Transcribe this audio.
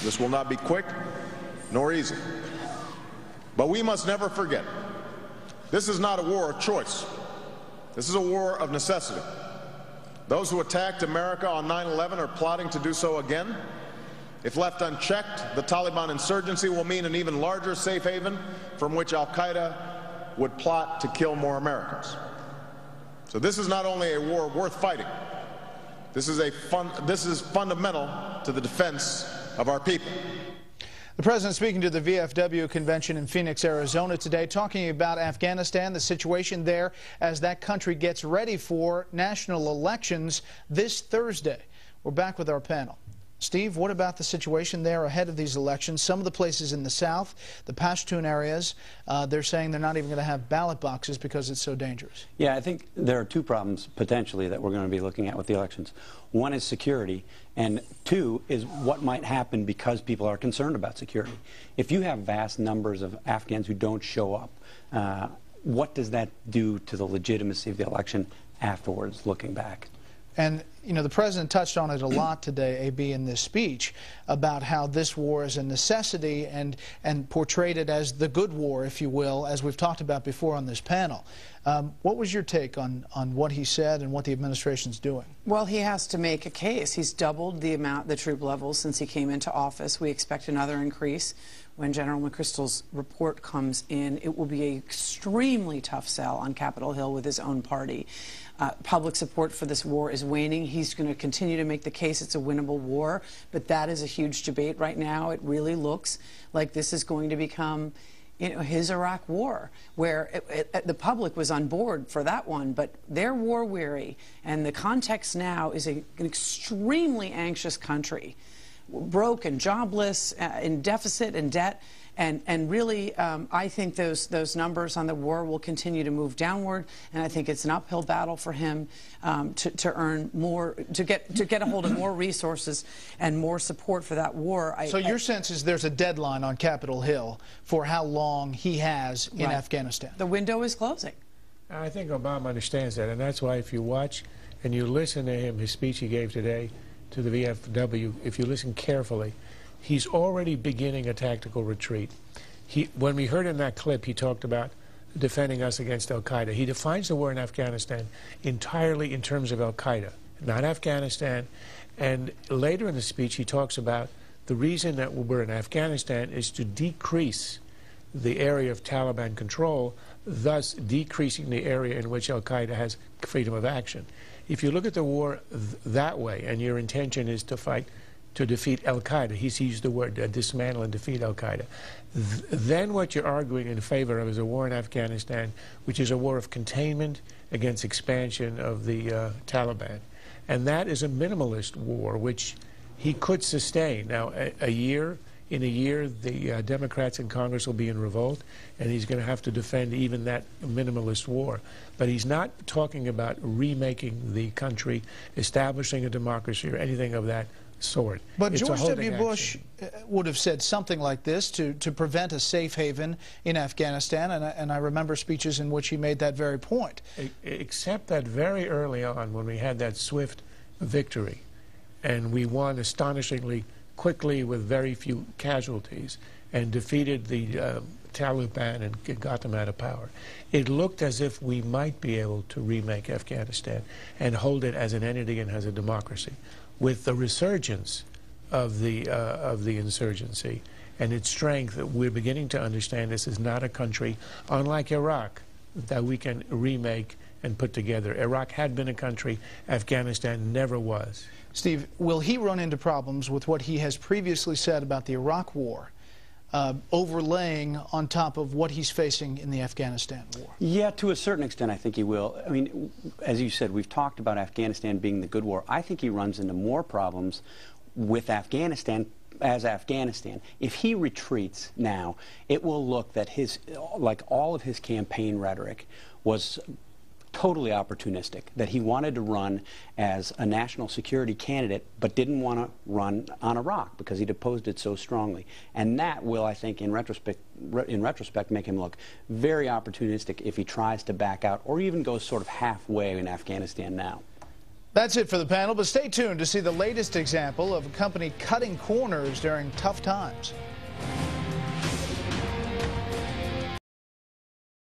This will not be quick nor easy. But we must never forget, this is not a war of choice. This is a war of necessity. Those who attacked America on 9/11 are plotting to do so again. If left unchecked, the Taliban insurgency will mean an even larger safe haven from which al-Qaeda would plot to kill more Americans. So this is not only a war worth fighting, this is fundamental to the defense of our people. The president speaking to the VFW convention in Phoenix, Arizona today, talking about Afghanistan, the situation there as that country gets ready for national elections this Thursday. We're back with our panel. Steve, what about the situation there ahead of these elections? Some of the places in the south, the Pashtun areas, they're saying they're not even going to have ballot boxes because it's so dangerous. Yeah, I think there are two problems potentially that we're going to be looking at with the elections. One is security, and two is what might happen because people are concerned about security. If you have vast numbers of Afghans who don't show up, what does that do to the legitimacy of the election afterwards, looking back? And, you know, the president touched on it a lot today, AB, in this speech, about how this war is a necessity and portrayed it as the good war, if you will, as we've talked about before on this panel. What was your take on what he said and what the administration's doing? Well, he has to make a case. He's doubled the troop levels since he came into office. We expect another increase. When General McChrystal's report comes in, it will be an extremely tough sell on Capitol Hill with his own party. Public support for this war is waning. He's going to continue to make the case it's a winnable war, but that is a huge debate right now. It really looks like this is going to become, you know, his Iraq war, where the public was on board for that one, but they're war weary, and the context now is an extremely anxious country, broke and jobless, in deficit and debt. And really, I think those numbers on the war will continue to move downward, and I think it's an uphill battle for him to earn more, to get a hold of more resources and more support for that war. So your sense is there's a deadline on Capitol Hill for how long he has in Afghanistan? The window is closing. I think Obama understands that, and that's why if you watch and you listen to him, his speech he gave today to the VFW, if you listen carefully, he's already beginning a tactical retreat. When we heard in that clip, he talked about defending us against al-Qaeda. He defines the war in Afghanistan entirely in terms of al-Qaeda, not Afghanistan. And later in the speech, he talks about the reason that we're in Afghanistan is to decrease the area of Taliban control, thus decreasing the area in which al-Qaeda has freedom of action. If you look at the war that way, and your intention is to fight to defeat al-Qaeda, he's used the word dismantle and defeat al-Qaeda, then what you're arguing in favor of is a war in Afghanistan, which is a war of containment against expansion of the Taliban. And that is a minimalist war, which he could sustain. Now, in a year, the Democrats in Congress will be in revolt, and he's going to have to defend even that minimalist war. But he's not talking about remaking the country, establishing a democracy, or anything of that sort. But George W. Bush would have said something like this to prevent a safe haven in Afghanistan, and I remember speeches in which he made that very point. Except that very early on, when we had that swift victory, and we won astonishingly quickly with very few casualties, and defeated the Taliban and got them out of power, it looked as if we might be able to remake Afghanistan and hold it as an entity and as a democracy. With the resurgence of the insurgency and its strength, we're beginning to understand this is not a country, unlike Iraq, that we can remake and put together. Iraq had been a country, Afghanistan never was. Steve, will he run into problems with what he has previously said about the Iraq war, overlaying on top of what he's facing in the Afghanistan war? Yeah, to a certain extent, I think he will. I mean, as you said, we've talked about Afghanistan being the good war. I think he runs into more problems with Afghanistan as Afghanistan. If he retreats now, it will look that like all of his campaign rhetoric was totally opportunistic, that he wanted to run as a national security candidate but didn't want to run on Iraq because he'd opposed it so strongly. And that will, I think, in retrospect, make him look very opportunistic if he tries to back out or even goes sort of halfway in Afghanistan now. That's it for the panel, but stay tuned to see the latest example of a company cutting corners during tough times.